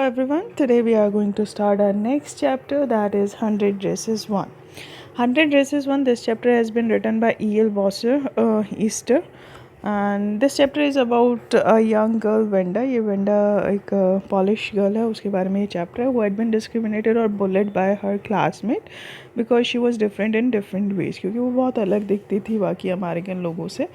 everyone, today we are going to start our next chapter, that is 100 Dresses 1. 100 Dresses 1, this chapter has been written by E.L. Easter, and this chapter is about a young girl Wenda. ये Wenda एक Polish girl है, उसके बारे में ये chapter है. Who had been discriminated or bullied by her classmate because she was different in different ways. क्योंकि वो बहुत अलग दिखती थी बाकी अमेरिकन लोगों से,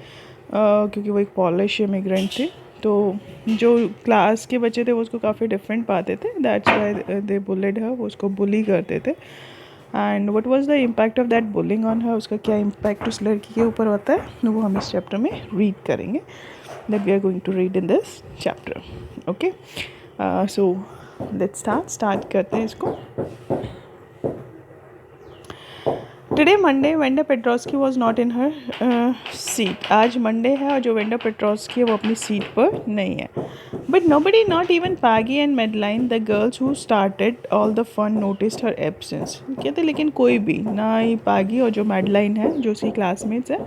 क्योंकि वो एक पॉलिश इमिग्रेंट थी. तो जो क्लास के बच्चे थे वो उसको काफ़ी डिफरेंट पाते थे. दैट्स वाई दे बुलेड हर, वो उसको बुली करते थे. And what was the impact of that bullying on her, उसका क्या इम्पैक्ट उस लड़की के ऊपर होता है वो हम इस चैप्टर में रीड करेंगे. That we are going to read in this chapter. Okay, so let's start करते हैं इसको. Today Monday Wanda Petronski was not in her seat. आज मंडे है और जो वेंडा पेट्रोस्की है वो अपनी सीट पर नहीं है. But nobody, not even Peggy and Madeline, the girls who started all the fun, noticed her absence. कहते लेकिन कोई भी, ना ही पैगी और जो मेडलाइन है जो उसकी क्लासमेट्स है,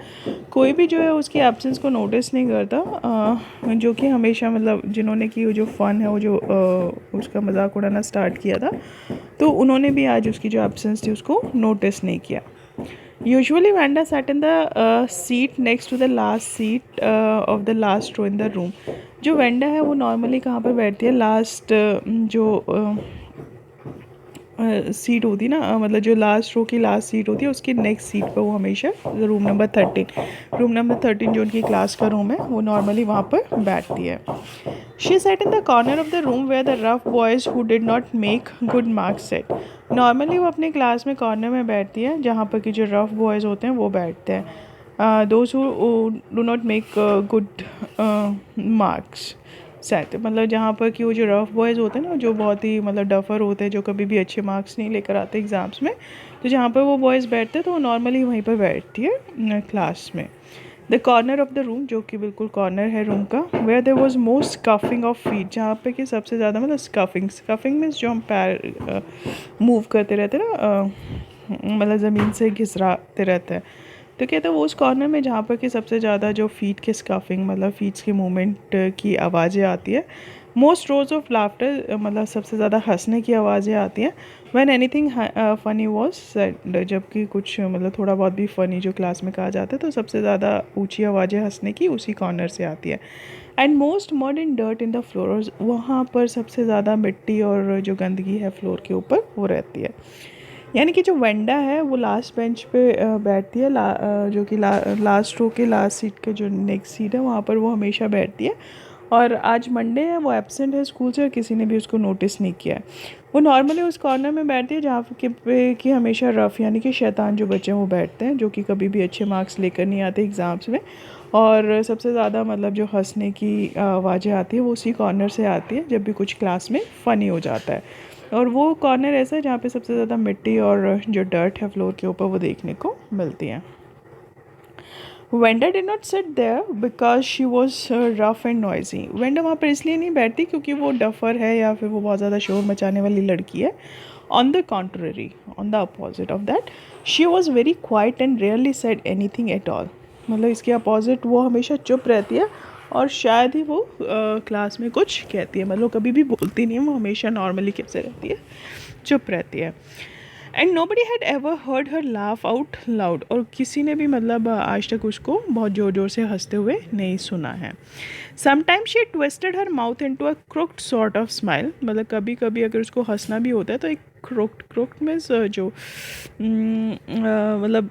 कोई भी जो है उसकी एब्सेंस को नोटिस नहीं करता. जो कि हमेशा मतलब जिन्होंने की वो जो फ़न है वो जो उसका मजाक उड़ाना स्टार्ट किया था, तो उन्होंने भी आज उसकी जो एब्सेंस थी उसको नोटिस नहीं किया. Usually Wanda sat in the seat next to the last seat of the last row in the room. जो वेंडा है वो नॉर्मली कहाँ पर बैठती है, लास्ट जो सीट होती है ना, मतलब जो लास्ट रो की लास्ट सीट होती है उसकी नेक्स्ट सीट पर वो हमेशा रूम नंबर 13 जो उनकी क्लास का रूम है वो नॉर्मली वहाँ पर बैठती है. She sat in the corner of the room where the rough boys who did not make good marks sat. Normally वो अपने क्लास में कॉर्नर में बैठती है जहाँ पर कि जो रफ बॉयज़ होते हैं वो बैठते हैं. Those who do not make good marks set, मतलब जहाँ पर कि वो जो रफ बॉयज़ होते हैं ना, जो बहुत ही मतलब डफर होते हैं, जो कभी भी अच्छे मार्क्स नहीं लेकर आते एग्ज़ाम्स में, तो जहाँ पर वो बॉयज़ बैठते हैं तो वो नॉर्मली वहीं पर बैठती है क्लास में. The corner of the room, जो कि बिल्कुल कॉर्नर है रूम का, where there was most scuffing of feet, जहाँ पे कि सबसे ज़्यादा मतलब स्कफिंग मीन्स जो हम पैर मूव करते रहते हैं ना, मतलब ज़मीन से घिसराते रहते हैं. तो कहते हैं वो उस कॉर्नर में जहाँ पर कि सबसे ज़्यादा जो फीट के स्कफिंग मतलब फीट्स के मूवमेंट की आवाज़ें आती है. मोस्ट रोज ऑफ लाफ्टर, मतलब सबसे ज़्यादा हंसने की आवाज़ें आती हैं. When anything funny was said, जबकि कुछ मतलब थोड़ा बहुत भी फ़नी जो क्लास में कहा जाता है तो सबसे ज़्यादा ऊंची आवाज़ें हंसने की उसी कॉर्नर से आती है. And most mud and dirt in the floor, वहाँ पर सबसे ज़्यादा मिट्टी और जो गंदगी है फ्लोर के ऊपर वो रहती है. यानी कि जो वेंडा है वो लास्ट बेंच पे बैठती है, जो कि लास्ट रो के लास्ट सीट के जो नेक्स्ट सीट है वहाँ पर वो हमेशा बैठती है. और आज मंडे है, वो एब्सेंट है स्कूल से और किसी ने भी उसको नोटिस नहीं किया है. वो नॉर्मली उस कॉर्नर में बैठती है जहाँ पे कि हमेशा रफ़ यानी कि शैतान जो बच्चे हैं वो बैठते हैं, जो कि कभी भी अच्छे मार्क्स लेकर नहीं आते एग्ज़ाम्स में. और सबसे ज़्यादा मतलब जो हंसने की आवाज़ें आती है वो उसी कॉर्नर से आती है जब भी कुछ क्लास में फ़नी हो जाता है. और वो कॉर्नर ऐसा है जहाँ पे सबसे ज़्यादा मिट्टी और जो डर्ट है फ्लोर के ऊपर वो देखने को मिलती है. Wanda did not sit there because she was rough and noisy. Wanda वहाँ पर इसलिए नहीं बैठती क्योंकि वो डफर है या फिर वो बहुत ज़्यादा शोर मचाने वाली लड़की है. On the contrary, on the opposite of that, she was very quiet and rarely said anything at all. मतलब इसके अपोजिट वो हमेशा चुप रहती है और शायद ही वो क्लास में कुछ कहती है, मतलब कभी भी बोलती नहीं है, वो हमेशा नॉर्मली कैसे रहती है, चुप रहती है. And nobody had ever heard her laugh out loud, और किसी ने भी मतलब आज तक उसको बहुत ज़ोर ज़ोर से हंसते हुए नहीं सुना है. Sometimes she twisted her mouth into a crooked sort of smile, मतलब कभी कभी अगर उसको हंसना भी होता है तो एक क्रोक्ड मीन्स जो मतलब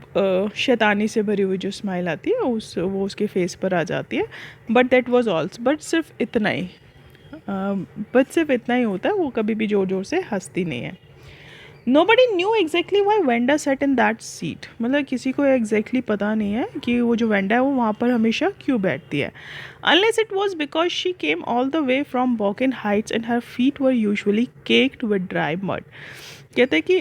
शैतानी से भरी हुई जो स्माइल आती है वो उसके फेस पर आ जाती है. बट दैट वॉज ऑल्स, बट सिर्फ इतना ही होता है, वो कभी भी ज़ोर ज़ोर से हंसती नहीं है. Nobody knew exactly why Wanda sat in that seat, मतलब किसी को exactly पता नहीं है कि वो जो वेंडा है वो वहाँ पर हमेशा क्यों बैठती है. Unless it was because she came all the way from Boken Heights and her feet were usually caked with dry mud. कहते हैं कि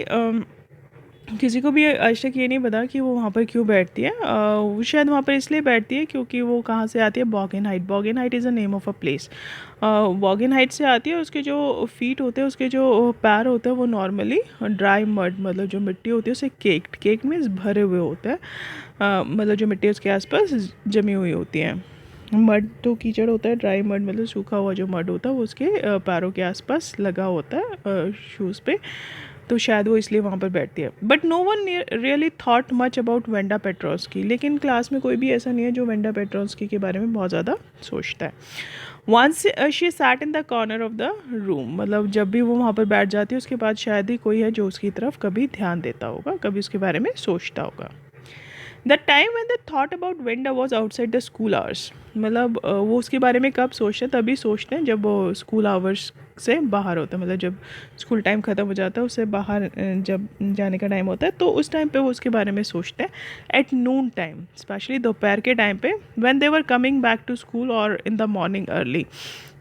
किसी को भी आज तक ये नहीं पता कि वो वहाँ पर क्यों बैठती है. वो शायद वहाँ पर इसलिए बैठती है क्योंकि वो कहाँ से आती है, Boggins Height is a name of a place. Boggins Height से आती है. उसके जो फीट होते हैं, उसके जो पैर होते हैं वो नॉर्मली ड्राई मड, मतलब जो मिट्टी होती है उसे केक्ड मीन्स भरे हुए होते हैं, मतलब जो मिट्टी उसके आसपास जमी हुई होती है. मड तो कीचड़ होता है, ड्राई मड मतलब सूखा हुआ जो मड होता है वो उसके पैरों के आसपास लगा होता है शूज़ पे, तो शायद वो इसलिए वहाँ पर बैठती है। But no one really thought much about Wanda Petronski, लेकिन क्लास में कोई भी ऐसा नहीं है जो वेंडा पेट्रोस्की के बारे में बहुत ज़्यादा सोचता है। Once she sat in the corner of the room, मतलब जब भी वो वहाँ पर बैठ जाती है उसके बाद शायद ही कोई है जो उसकी तरफ कभी ध्यान देता होगा, कभी उसके बारे में सोचता होगा। The time when they thought about Wanda was outside the school hours, मतलब वो उसके बारे में कब सोचते हैं, तभी सोचते हैं जब वो स्कूल आवर्स से बाहर होता है, मतलब जब स्कूल टाइम ख़त्म हो जाता है उससे बाहर जब जाने का टाइम होता है तो उस टाइम पे वो उसके बारे में सोचते हैं। एट नून टाइम, स्पेशली दोपहर के टाइम पे, when they were coming back to school और इन द मॉर्निंग अर्ली,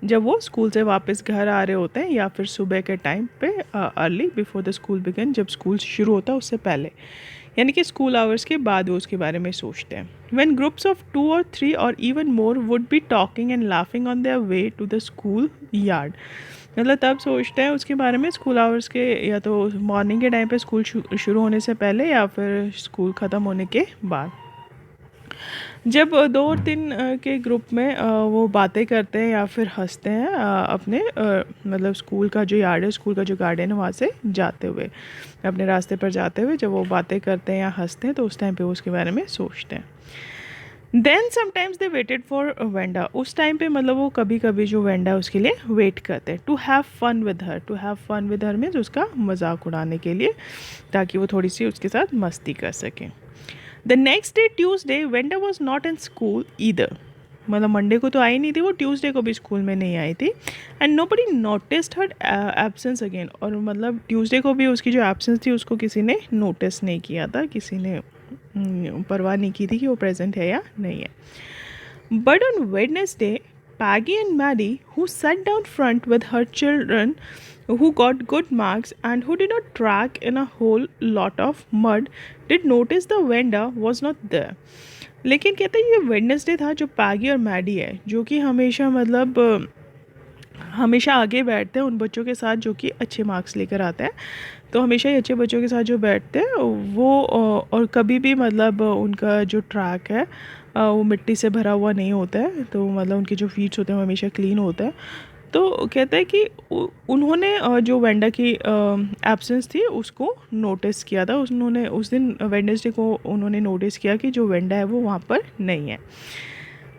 जब वो स्कूल से वापस घर आ रहे होते हैं या फिर सुबह के टाइम पे early before the school begin, जब स्कूल शुरू होता है उससे पहले, यानी कि स्कूल आवर्स के बाद वो उसके बारे में सोचते हैं। व्हेन ग्रुप्स ऑफ 2 और 3 और even more would be talking and laughing on their way to the school yard, मतलब तब सोचते हैं उसके बारे में स्कूल आवर्स के, या तो मॉर्निंग के टाइम पे स्कूल शुरू होने से पहले या फिर स्कूल ख़त्म होने के बाद। जब 2 और 3 के ग्रुप में वो बातें करते हैं या फिर हंसते हैं अपने मतलब स्कूल का जो यार्ड है, स्कूल का जो गार्डन है वहाँ से जाते हुए, अपने रास्ते पर जाते हुए जब वो बातें करते हैं या हंसते हैं तो उस टाइम पे वो उसके बारे में सोचते हैं। Then sometimes they waited for Wanda, उस टाइम पे मतलब वो कभी कभी जो वेंडा है उसके लिए वेट करते हैं। To have fun with her, to have fun with her means उसका मजाक उड़ाने के लिए, ताकि वो थोड़ी सी उसके साथ मस्ती कर सकें। The next day Tuesday Wanda was not in school either, मतलब मंडे को तो आई नहीं थी वो, ट्यूसडे को भी स्कूल में नहीं आई थी। And nobody noticed her absence again, और मतलब ट्यूसडे को भी उसकी जो एब्सेंस थी उसको किसी ने नोटिस नहीं किया था, किसी ने परवाह नहीं की थी कि वो प्रेजेंट है या नहीं है। But on Wednesday Peggy and Maddie, who sat down front with her children, who got good marks and who did not track in a whole lot of mud, did notice the vendor was not there. लेकिन कहते हैं ये Wednesday था जो Peggy और Maddie है, जो कि हमेशा मतलब हमेशा आगे बैठते हैं उन बच्चों के साथ जो कि अच्छे मार्क्स लेकर आते हैं, तो हमेशा ही अच्छे बच्चों के साथ जो बैठते हैं वो और कभी भी मतलब उनका जो ट्रैक है वो मिट्टी से भरा हुआ नहीं होता है, तो मतलब उनके जो फीट्स होते हैं वो हमेशा क्लीन होता है। तो कहते हैं कि उन्होंने जो वेंडा की एब्सेंस थी उसको नोटिस किया था, उन्होंने उस दिन वेडनेसडे को उन्होंने नोटिस किया कि जो वेंडा है वो वहाँ पर नहीं है।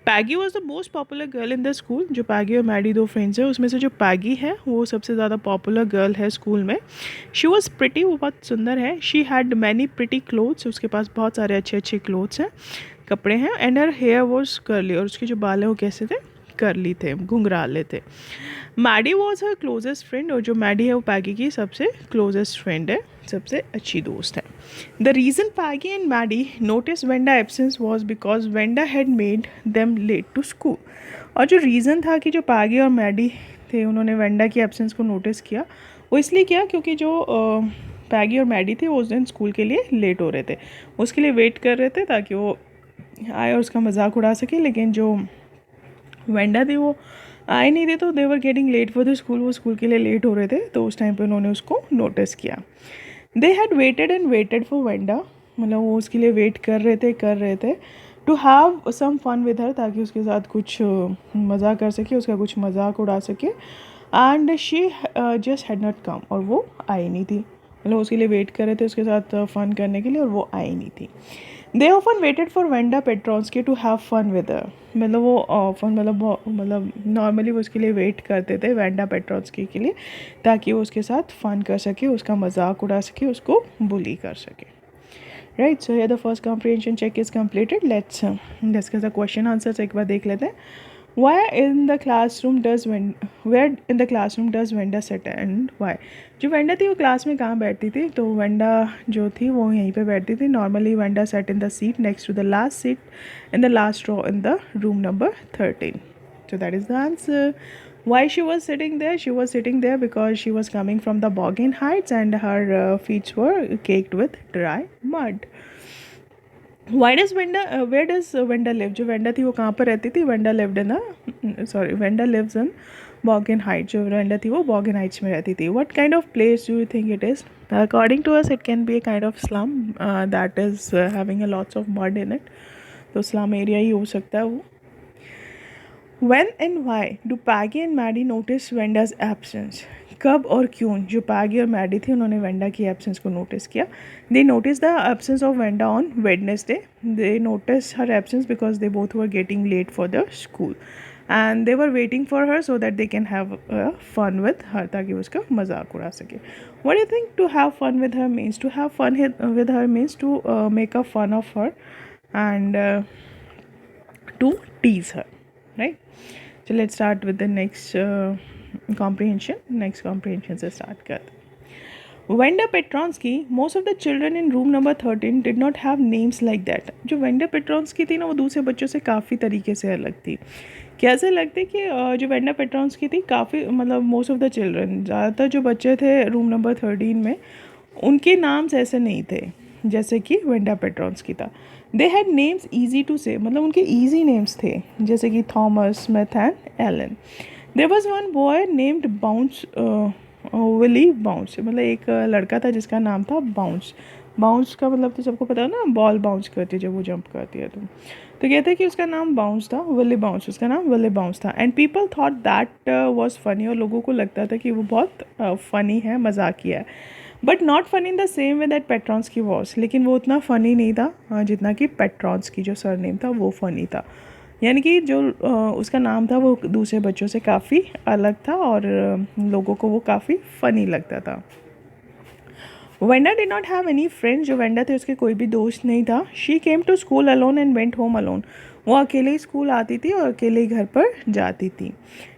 Peggy was the most popular girl in the school, जो पैगी और मैडी 2 फ्रेंड्स हैं उसमें से जो पैगी है वो सबसे ज़्यादा पॉपुलर गर्ल है स्कूल में। शी वॉज प्रिटी, वो बहुत सुंदर है। She had many pretty clothes, उसके पास बहुत सारे अच्छे अच्छे क्लोथ्स हैं, कपड़े हैं। And her hair was curly, और उसके जो बाल हैं वो कैसे थे, करली थे, घुंघराले थे। Maddie was her closest friend, और जो मैडी है वो पैगी की सबसे क्लोजेस्ट फ्रेंड है, सबसे अच्छी दोस्त है। The reason Peggy and Maddie notice Wanda absence was because Wanda had made them late to school, और जो रीज़न था कि जो पैगी और मैडी थे उन्होंने वेंडा की एब्सेंस को नोटिस किया, वो इसलिए किया क्योंकि जो पैगी और मैडी थे वो उस दिन स्कूल के लिए लेट हो रहे थे, उसके लिए वेट कर रहे थे ताकि वो आए और उसका मजाक उड़ा सके। लेकिन जो वेंडा थी वो आए नहीं थे, तो they were getting late for the school, वो स्कूल के लिए लेट हो रहे थे, तो उस टाइम पे उन्होंने उसको नोटिस किया। They had waited and waited for Wanda, मतलब वो उसके लिए वेट कर रहे थे to have some fun with her, ताकि उसके साथ कुछ मज़ा कर सके, उसका कुछ मजाक उड़ा सके। And she just had not come, और वो आई नहीं थी, मतलब उसके लिए वेट कर रहे थे उसके साथ फ़न करने के लिए, और वो आई नहीं थी। They often waited for Wanda Petronski to have fun with her, मतलब वो ऑफन मतलब नॉर्मली वो उसके लिए वेट करते थे वेंडा पेट्रॉन्स्की के लिए, ताकि वो उसके साथ फ़न कर सके, उसका मजाक उड़ा सके, उसको बुली कर सके। Right, so here the first comprehension check is completed. Let's discuss the question answers एक बार देख लेते हैं। Where in the classroom does Venda sit and why? जो वेंडा थी वो क्लास में कहाँ बैठती थी, तो वेंडा जो थी वो यहीं पे बैठती थी। Normally Wanda sat in the seat next to the last seat in the last row in the room number 13. So that is the answer. Why she was sitting there? She was sitting there because she was coming from the Boggin Heights and her feet were caked with dry mud. Why does where does Venda live? जो Wanda थी वो कहाँ पर रहती थी? Wanda lived in Wanda lives in Boggins Heights, जो Wanda थी वो बॉगिन हाइट्स में रहती थी। What kind of place do you think it is? According to us it can be a kind of slum that is having a lots of mud in it, तो slum area ही हो सकता है वो। When and why do Peggy and Maddie notice Wenda's absence? कब और क्यों जो Peggy और मैडी थी उन्होंने वेंडा की एब्सेंस को नोटिस किया. They notice the absence of Wanda on Wednesday. They notice her absence because they both were getting late for the school and they were waiting for her so that they can have fun with her ताकि उसका मजाक उड़ा सके. What do you think to have fun with her means? To have fun with her means to make a fun of her and to tease her, right? So let's start with the next comprehension. Next comprehension से start करते. Wenda Petronsky, most of the children in room number 13 did not have names like that. जो Wanda पेट्रॉन्स्की थी ना वो दूसरे बच्चों से काफ़ी तरीके से अलग थी. कैसे अलग थी कि जो वेंडा पेट्रॉन्स्की थी काफ़ी मतलब मोस्ट ऑफ द चिल्ड्रन ज़्यादातर जो बच्चे थे रूम नंबर 13 में उनके नाम्स ऐसे नहीं थे जैसे कि वेंडा पेट्रॉन्स्की था. They had names easy to say मतलब उनके ईजी नेम्स थे जैसे कि Thomas, Smith and Allen. There was one boy named Bounce, Willie Bounce. मतलब एक लड़का था जिसका नाम था बाउंस. बाउंस का मतलब तो सबको पता है ना, बॉल बाउंस करती है जब वो जंप करती है. तो कहते हैं कि उसका नाम बाउंस था, विली बाउंस. उसका नाम विली बाउंस था. And people thought that was funny. और लोगों को लगता था कि वो बहुत फ़नी है, मजाकिया है. But not funny in the same way that Petronski was. लेकिन वो उतना फ़नी नहीं था जितना कि पेट्रॉन्स्की जो सरनेम था वो फ़नी था. यानी कि जो उसका नाम था वो दूसरे बच्चों से काफ़ी अलग था और लोगों को वो काफ़ी फ़नी लगता था. Wanda did not have any friends. जो वेंडा थे उसके कोई भी दोस्त नहीं था. She came to school alone and went home alone. वो अकेले ही स्कूल आती थी और अकेले ही घर पर जाती थी.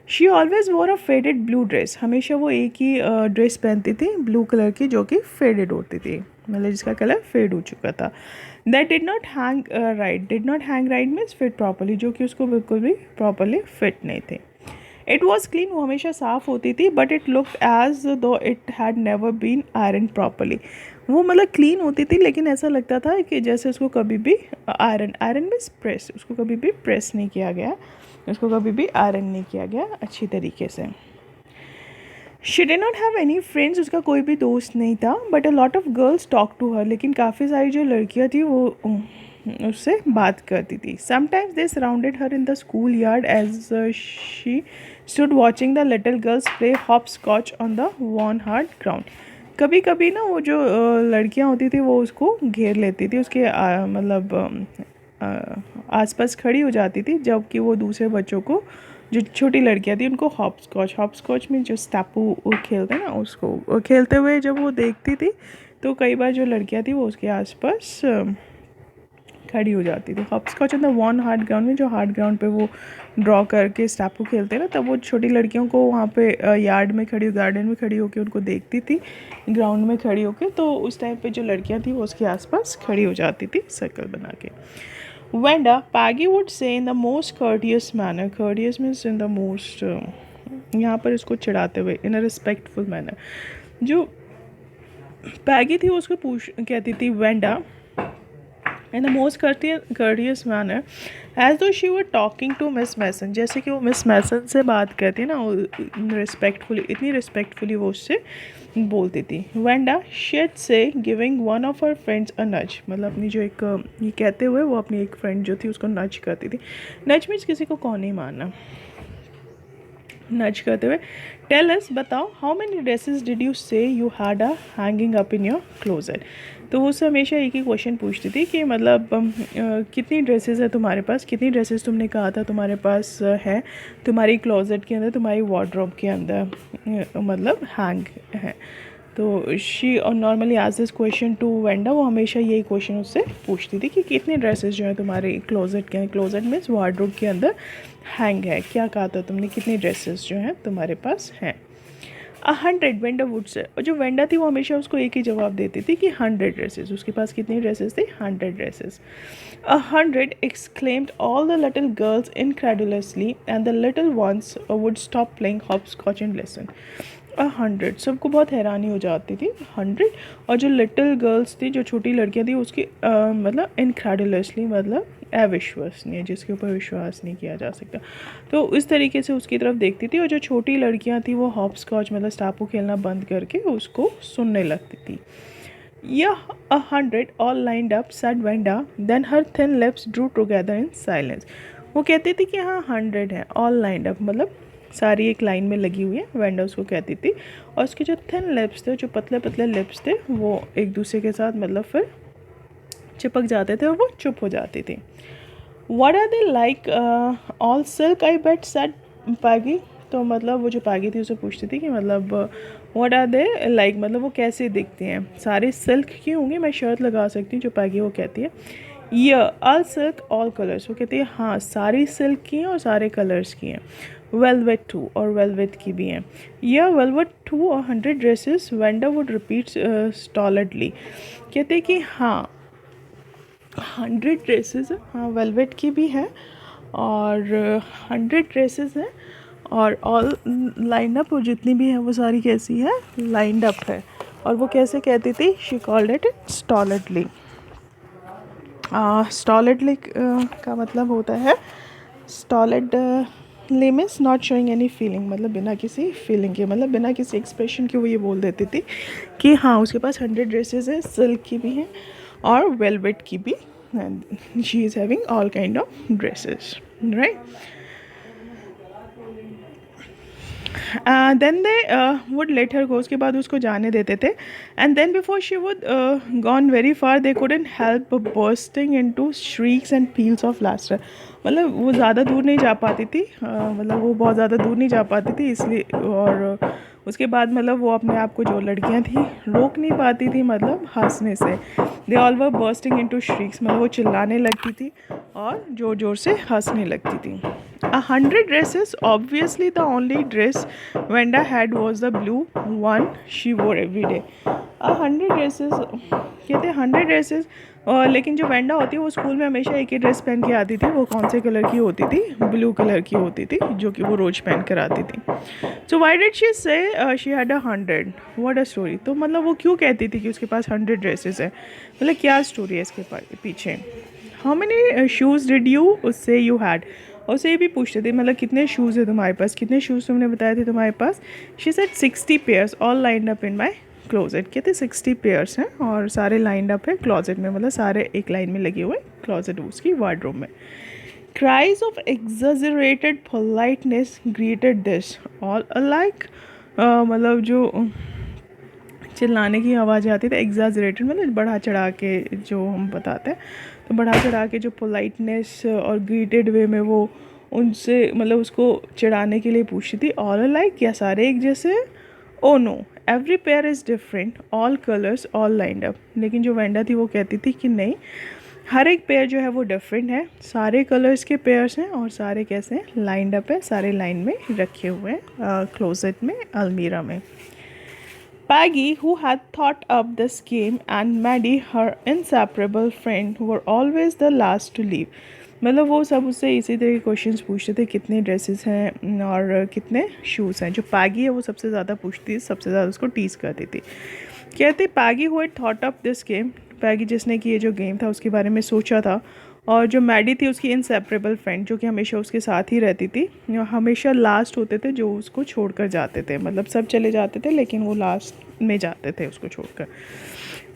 शी ऑलवेज वोर अ फेडेड ब्लू ड्रेस. हमेशा वो एक ही ड्रेस पहनती थी ब्लू कलर की जो कि फेडेड होती थी, मतलब जिसका कलर फेड हो चुका था. That did not hang right. Did not hang right means fit properly, जो कि उसको बिल्कुल भी प्रॉपरली फिट नहीं थे. It was clean. वो हमेशा साफ़ होती थी. But it looked as though it had never been iron properly. वो मतलब क्लीन होती थी लेकिन ऐसा लगता था कि जैसे उसको कभी भी आयरन मीन्स प्रेस, उसको कभी भी प्रेस नहीं किया गया, उसको कभी भी आयरन नहीं किया गया अच्छी तरीके से. She did not have any friends. उसका कोई भी दोस्त नहीं था. But a lot of girls talk to her. लेकिन काफ़ी सारी जो लड़कियाँ थी वो उससे बात करती थी. Sometimes they surrounded her in the school yard as she stood watching the little girls play hopscotch on the worn hard ground. कभी कभी ना वो जो लड़कियां होती थी वो उसको घेर लेती थी, उसके मतलब आसपास खड़ी हो जाती थी, जबकि वो दूसरे बच्चों को जो छोटी लड़कियां थी उनको हॉप स्कॉच में जो स्टैपू खेलते हैं ना उसको खेलते हुए जब वो देखती थी तो कई बार जो लड़कियां थी वो उसके आसपास खड़ी हो जाती थी. Hopscotch on the worn hard ground में जो हार्ड ग्राउंड पे वो ड्रॉ करके स्टैपू खेलते हैं ना, तब वो छोटी लड़कियों को वहाँ पे यार्ड में खड़ी, गार्डन में खड़ी होकर उनको देखती थी, ग्राउंड में खड़ी होकर. तो उस टाइम पे जो लड़कियाँ थी वो उसके आसपास खड़ी हो जाती थी सर्कल बना के. Wanda, Peggy would say in the most courteous manner. Courteous means in the most, यहाँ पर इसको चिढ़ाते हुए, इन अ रिस्पेक्टफुल मैनर. जो पैगी थी वो उसको कहती थी Wanda in the most courteous manner as though she were talking to Miss Mason. जैसे कि वो मिस मैसन से बात करती ना, रिस्पेक्टफुली, इतनी रिस्पेक्टफुली वो उससे बोलती थी. Wanda she'd say giving one of her friends a nudge. मतलब अपनी जो एक ये कहते हुए वो अपनी एक फ्रेंड जो थी उसको नज करती थी. नज मीन्स किसी को कौन नहीं मानना. नज करते हुए टेल अस, बताओ, how many dresses did you say you had a hanging up in your closet. तो वो उससे हमेशा एक ही क्वेश्चन पूछती थी कि मतलब कितनी ड्रेसेस है तुम्हारे पास, कितनी ड्रेसेस तुमने कहा था तुम्हारे पास है तुम्हारी क्लोजेट के अंदर, तुम्हारी वार्डरोब के अंदर मतलब हैंग है. तो शी नॉर्मली आज दिस क्वेश्चन टू वेंडा. वो हमेशा यही क्वेश्चन उससे पूछती थी कि कितने ड्रेसेस जो है तुम्हारे क्लोजेट के, क्लोजेट मीन्स वार्डरोब के अंदर हैंग है. क्या कहा था तुमने, कितनी ड्रेसेस जो हैं तुम्हारे पास हैं. 100 वेंडा वुड से. और जो वेंडा थी वो हमेशा उसको एक ही जवाब देती थी कि 100 ड्रेसेस. उसके पास कितनी ड्रेसेस थी, 100 dresses. 100 exclaimed all the little girls incredulously and the little ones would stop playing hopscotch and listen. 100 सबको बहुत हैरानी हो जाती थी. 100 और जो लिटिल गर्ल्स थी, जो छोटी लड़कियां थी, उसकी मतलब इनक्रेडुलसली मतलब अविश्वसनीय, जिसके ऊपर विश्वास नहीं किया जा सकता. तो इस तरीके से उसकी तरफ देखती थी. और जो छोटी लड़कियां थी वो हॉपस्कॉच मतलब स्टापू खेलना बंद करके उसको सुनने लगती थी. यह 100 all lined up said Venda, then her thin lips drew together in silence. वो कहती थी कि हाँ 100 है, ऑल लाइंड अप, मतलब सारी एक लाइन में लगी हुई है, वेंडा उसको कहती थी। और उसके जो थिन लिप्स थे, जो पतले पतले लिप्स थे, वो एक दूसरे के साथ मतलब फिर चिपक जाते थे और वो चुप हो जाती थी। What are they like, all silk I bet said Peggy. तो मतलब वो जो पैगी थी उसे पूछती थी कि मतलब व्हाट आर दे लाइक, मतलब वो कैसे दिखती हैं, सारे सिल्क की होंगी, मैं शर्त लगा सकती हूँ, जो पैगी वो कहती है। ये ऑल सिल्क ऑल कलर्स, वो कहती है हाँ सारी सिल्क की हैं और सारे कलर्स की हैं। वेलवेट टू, और वेलवेट की भी हैं। या वेलवेट टू और 100 ड्रेसेस, वेंडा वुड रिपीट स्टॉलिडली। कहते हैं कि हाँ 100 ड्रेसेस है, हाँ वेलवेट की भी है और 100 ड्रेसेस हैं और ऑल लाइंड अप, और जितनी भी हैं वो सारी कैसी है, लाइंड अप है। और वो कैसे कहती थी, she called it stolidly. Stolidly का मतलब होता है, stolid means not showing any feeling, मतलब बिना किसी फीलिंग के, मतलब बिना किसी एक्सप्रेशन के वो ये बोल देती थी कि हाँ उसके पास 100 ड्रेसेस है, सिल्क की भी हैं और वेलवेट की भी, and she is having all kind of dresses, right. Then they would let her go, उसके बाद उसको जाने देते थे। And then before she would gone very far, they couldn't help bursting into shrieks and peals of laughter. मतलब वो ज़्यादा दूर नहीं जा पाती थी, मतलब वो बहुत ज़्यादा दूर नहीं जा पाती थी इसलिए, और उसके बाद मतलब वो अपने आप को, जो लड़कियां थी, रोक नहीं पाती थी मतलब हंसने से। They all were bursting into श्रीक्स, मतलब वो चिल्लाने लगती थी और ज़ोर ज़ोर से हंसने लगती थी। 100 dresses, obviously the only dress Venda had was the blue one she wore every day. 100 dresses, कहते हैं 100 ड्रेसेस, और लेकिन जो वेंडा होती है वो स्कूल में हमेशा एक ही ड्रेस पहन के आती थी। वो कौन से कलर की होती थी, ब्लू कलर की होती थी, जो कि वो रोज़ पहन कर आती थी। सो वाई डिड शी से she had 100, what a story. तो मतलब वो क्यों कहती थी कि उसके पास 100 ड्रेसेस है, मतलब क्या स्टोरी है इसके पीछे। How many shoes did you उससे यू हैड, और उसे ये भी पूछते थे मतलब कितने शूज़ है तुम्हारे पास, कितने शूज़ तुमने बताए थे तुम्हारे पास। She said 60 pairs all lined up in my closet. कहते 60 पेयर्स हैं और सारे लाइंड अप है क्लोजेट में, मतलब सारे एक लाइन में लगे हुए क्लोजेट उसकी वार्डरोब में। Cries of exaggerated politeness greeted this all alike, मतलब जो चिल्लाने की आवाज़ आती थी, एग्जैजरेटेड मतलब बढ़ा चढ़ा के जो हम बताते हैं, तो बढ़ा चढ़ा के जो पोलाइटनेस और ग्रीटेड वे में वो उनसे मतलब उसको चिढ़ाने के लिए पूछती थी। ऑल लाइक, क्या सारे एक जैसे, oh know every pair is different all colours all lined up. लेकिन जो वेंडा थी वो कहती थी कि नहीं, हर एक पेयर जो है वो डिफरेंट है, सारे कलर्स के पेयर्स हैं और सारे कैसे हैं, लाइंड अप है, सारे लाइन में रखे हुए हैं क्लोजेट में, अलमीरा में। Peggy, who had thought up this game, and Maddie, her inseparable friend, were always the last to leave. मतलब वो सब उससे इसी तरह के क्वेश्चंस पूछते थे, कितने ड्रेसेस हैं और कितने शूज़ हैं। जो पैगी है वो सबसे ज़्यादा पूछती, सबसे ज़्यादा उसको टीज़ करती थी। कहते Peggy who had thought up this game, Peggy जिसने कि ये जो गेम था उसके बारे में सोचा था, और जो मैडी थी उसकी इनसेपरेबल फ्रेंड, जो कि हमेशा उसके साथ ही रहती थी, हमेशा लास्ट होते थे जो उसको छोड़कर जाते थे, मतलब सब चले जाते थे लेकिन वो लास्ट में जाते थे उसको छोड़कर।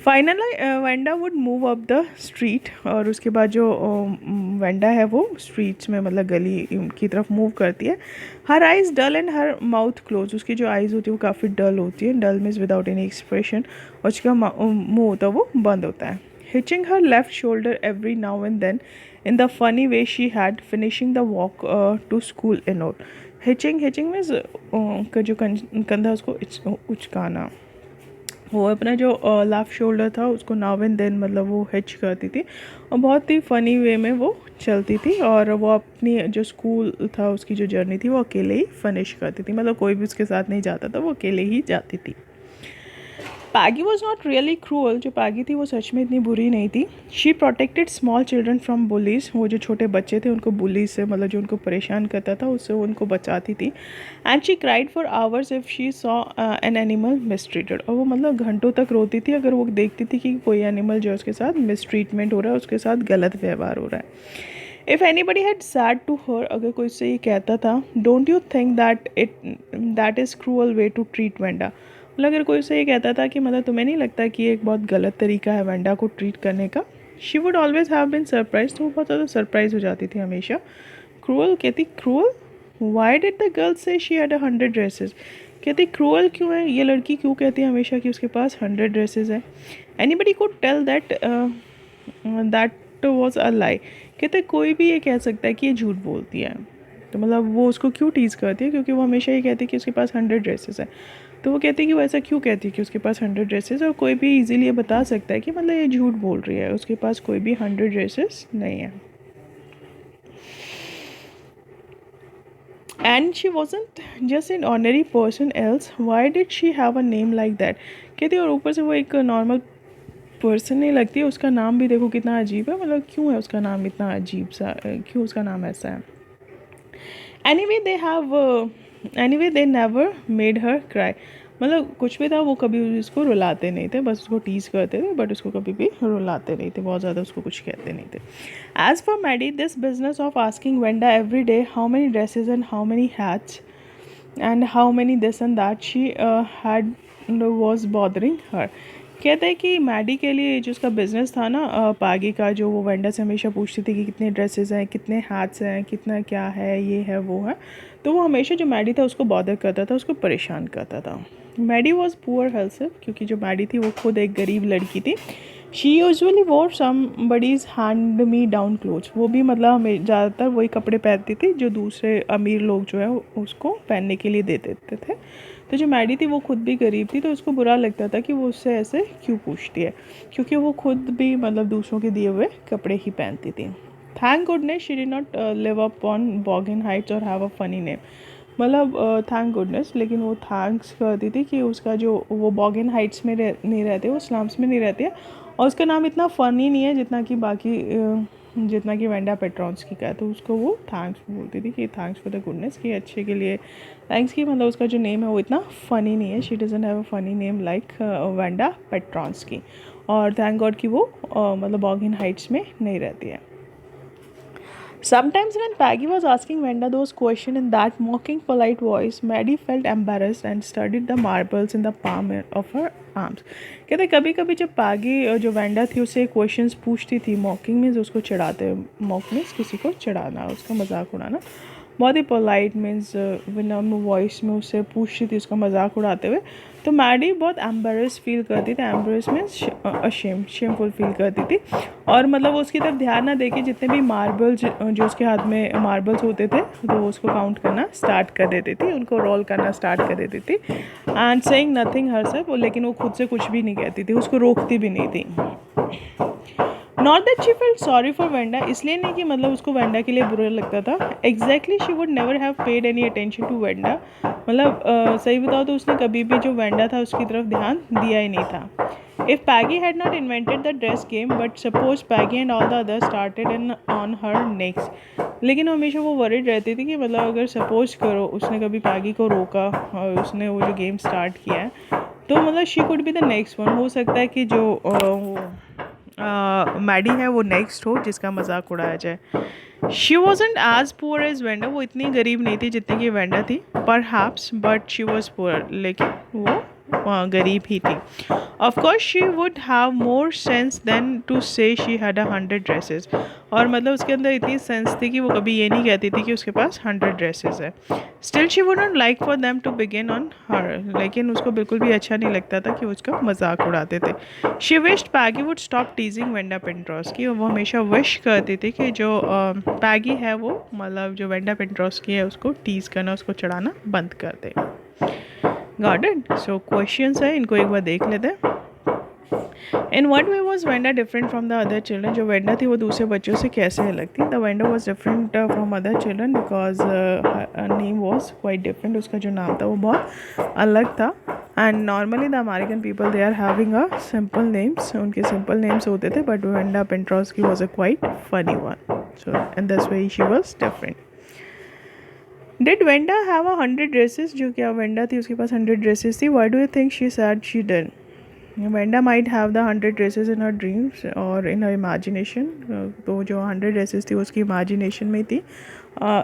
Finally Wanda would move up the street, और उसके बाद जो वेंडा है वो स्ट्रीट्स में मतलब गली की तरफ मूव करती है। Her eyes dull and her mouth close, उसकी जो आइज़ होती है वो काफ़ी डल होती है, डल मीन्स विदाउट एनी एक्सप्रेशन, और उसका मुँह होता है वो बंद होता है। Hitching her left shoulder every now and then in the funny way she had finishing the walk to school and all. Hitching means का जो कंधा उसको उचकाना, वो अपना जो लेफ्ट शोल्डर था उसको नाउ एंड देन मतलब वो हिच करती थी और बहुत ही फ़नी वे में वो चलती थी, और वो अपनी जो स्कूल था उसकी जो जर्नी थी वो अकेले ही फिनिश करती थी, मतलब कोई भी उसके साथ नहीं जाता था, वो अकेले ही जाती थी। पैगी वॉज नॉट रियली क्रूअल, जो पैगी थी वो सच में इतनी बुरी नहीं थी। She protected small children from bullies, वो जो छोटे बच्चे थे उनको बुलीज से मतलब जो उनको परेशान करता था उससे वो उनको बचाती थी। And she cried for hours if she saw an animal mistreated, और वो मतलब घंटों तक रोती थी अगर वो देखती थी कि कोई एनिमल जो है उसके साथ मिसट्रीटमेंट हो रहा है, उसके साथ गलत व्यवहार हो रहा है। If anybody had said to her, अगर कोई से ये कहता था don't you think that is cruel way to treat Wanda, मतलब अगर कोई से ये कहता था कि मतलब तुम्हें नहीं लगता कि ये एक बहुत गलत तरीका है वेंडा को ट्रीट करने का, she would always have been surprise, तो वो बहुत ज़्यादा सरप्राइज हो जाती थी हमेशा क्रूअल, कहती cruel, why did the girl से शी हैड 100 ड्रेसेस, कहती क्रूअल क्यों है, ये लड़की क्यों कहती है हमेशा कि उसके पास 100 ड्रेसेस है. Anybody could tell that was a lie, कहते कोई भी ये कह सकता है कि ये झूठ बोलती है. तो मतलब वो उसको क्यों टीज़ करती है, क्योंकि वो हमेशा ये कहती है कि उसके पास 100 ड्रेसेस है. तो वो कहती है कि वो ऐसा क्यों कहती है कि उसके पास 100 ड्रेसेस, और कोई भी इजीली ये बता सकता है कि मतलब ये झूठ बोल रही है, उसके पास कोई भी 100 ड्रेसेस नहीं है. And she wasn't just an ordinary person else. Why did she have a name like that? कहती और ऊपर से वो एक नॉर्मल पर्सन नहीं लगती है, उसका नाम भी देखो कितना अजीब है. मतलब क्यों है उसका नाम इतना अजीब सा, क्यों उसका नाम ऐसा है. Anyway they never made her cry, मतलब कुछ भी था वो कभी उसको रुलाते नहीं थे, बस उसको टीज़ करते थे, बट उसको कभी भी रुलाते नहीं थे, बहुत ज़्यादा उसको कुछ कहते नहीं थे. As for Maddie, this business of asking Wanda every day how many dresses and how many hats and how many this and that she had was bothering her. कहते हैं कि मैडी के लिए जो उसका बिज़नेस था ना, पागी का, जो वो वेंडर से हमेशा पूछती थी कि कितने ड्रेसेस हैं, कितने हैट्स हैं, कितना क्या है, ये है वो है, तो वो हमेशा जो मैडी था उसको बॉदर करता था, उसको परेशान करता था. मैडी वॉज पुअर हर्सेल्फ, क्योंकि जो मैडी थी वो खुद एक गरीब लड़की थी. She usually war somebody's hand me down clothes, वो भी मतलब हमें ज़्यादातर वही कपड़े पहनती थी जो दूसरे अमीर लोग जो है उसको पहनने के लिए दे देते थे. तो जो मैडी थी वो खुद भी गरीब थी, तो उसको बुरा लगता था कि वो उससे ऐसे क्यों पूछती है, क्योंकि वो खुद भी मतलब दूसरों के दिए हुए कपड़े ही पहनती थी. Thank goodness she did not live up on Boggins Heights और हैव अ फनी नेम, मतलब थैंक गुडनेस, लेकिन वो थैंक्स करती थी कि उसका जो वो बॉगन हाइट्स में नहीं रहते, वो स्लम्स में नहीं रहती है, और उसका नाम इतना फ़नी नहीं है जितना कि बाकी जितना कि वेंडा पेट्रॉन्स्की का है. तो उसको वो थैंक्स बोलती थी कि थैंक्स फॉर द गुडनेस, कि अच्छे के लिए थैंक्स, की मतलब उसका जो नेम है वो इतना फ़नी नहीं है. She doesn't have a funny name like Wanda Petronski. और थैंक गॉड कि वो मतलब बॉगन हाइट्स में नहीं रहती है. Sometimes when Peggy was asking Wenda those questions in that mocking, polite voice, Maddie felt embarrassed and studied the marbles in the palm of her arms. कहते कभी कभी जब पैगी जो वेंडा थी उससे क्वेश्चंस पूछती थी, मॉकिंग मीन्स उसको चिढ़ाते, मॉक मीन्स किसी को चिढ़ाना, उसका मजाक उड़ाना, बहुत ही पोलाइट मीन्स विनम्र वॉइस में उससे पूछती थी उसका मजाक उड़ाते हुए. तो मैडी बहुत एम्बेरस फील करती थी, एम्बेरस मीन्स शेमफुल फील करती थी, और मतलब वो उसकी तरफ ध्यान ना देके जितने भी मार्बल्स जो उसके हाथ में मार्बल्स होते थे तो वो उसको काउंट करना स्टार्ट कर देती थी, उनको रोल करना स्टार्ट कर देती थी. एंड सेइंग नथिंग हरसेल्फ, लेकिन वो खुद से कुछ भी नहीं कहती थी, उसको रोकती भी नहीं थी. Not that she felt sorry for Wanda, इसलिए नहीं कि मतलब उसको वेंडा के लिए बुरा लगता था. Exactly she would never have paid any attention to Wanda, मतलब सही बताओ तो उसने कभी भी जो वेंडा था उसकी तरफ ध्यान दिया ही नहीं था. If Peggy had not invented the dress game, but suppose Peggy and all the others started in on her next, लेकिन हमेशा वो वरीड रहती थी कि मतलब अगर सपोज करो उसने कभी पैगी को रोका और उसने वो जो गेम स्टार्ट किया है, तो मतलब she could be the next one. हो सकता है कि जो मैडी है वो नेक्स्ट हो जिसका मजाक उड़ाया जाए. She wasn't as poor as Wanda, वो इतनी गरीब नहीं थी जितनी कि वेंडा थी, perhaps, but she was poor, लेकिन वो गरीब ही थी. Of course she would have more sense than to say she had 100 dresses, और मतलब उसके अंदर इतनी सेंस थी कि वो कभी ये नहीं कहती थी कि उसके पास 100 ड्रेसेस है. Still she would not like for them to begin on her, लेकिन उसको बिल्कुल भी अच्छा नहीं लगता था कि उसका मजाक उड़ाते थे. She wished Peggy would stop teasing Wanda Petronski, और वो हमेशा विश करती थी कि जो पैगी है वो मतलब जो वेंडा पेट्रॉन्स्की है उसको टीज़ करना, उसको चढ़ाना बंद कर दे. Got it. सो क्वेश्चंस है, इनको एक बार देख लेते हैं. In what way was Wanda different from the other children, जो वेंडा थी वो दूसरे बच्चों से कैसे अलग थी. The Wanda was different from other children because name was quite different, उसका जो नाम था वो बहुत अलग था. And normally the American people they are having a simple names, उनके सिंपल नेम्स होते थे, but Wanda Petronski was a quite funny one. So in this way she was different. Did Wanda have 100 dresses, जो क्या Wanda थी उसके पास 100 dresses थी. Why do you think she said she did. Wanda might have the 100 dresses in her dreams और in her imagination, तो जो 100 dresses थी उसकी इमेजिनेशन में थी.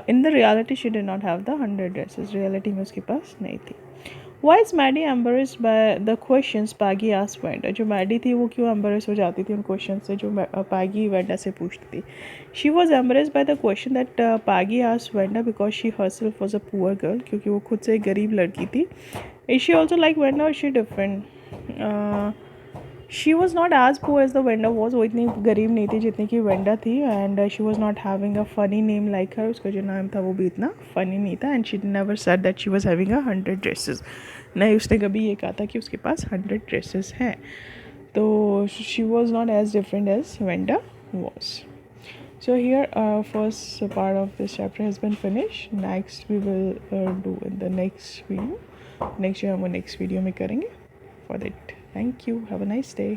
In the reality she did not have the 100 dresses, reality में उसके पास नहीं थी. Why is Maddie embarrassed by the questions Peggy asked Wenda? जो मैडी थी वो क्यों embarrassed हो जाती थी उन क्वेश्चन से जो Peggy Wenda से पूछती थी. She was embarrassed by the question that Peggy asked Wenda because she herself was a poor girl, क्योंकि वो खुद से एक गरीब लड़की थी. Is she also like Wenda or is she different? She was not as poor as the Wanda was. वो इतनी गरीब नहीं थी जितनी कि वेंडा थी. And she was not having a funny name like her. उसका जो नाम था वो भी इतना फ़नी नहीं था. And she never said that she was having 100 dresses. नहीं, उसने कभी ये कहा था कि उसके पास 100 ड्रेसेस हैं. तो she was not as different as Wanda was. So here first part of this chapter has been finished. Next we will do in the next video. Next जो हम वो नेक्स्ट वीडियो में करेंगे. For that, thank you. Have a nice day.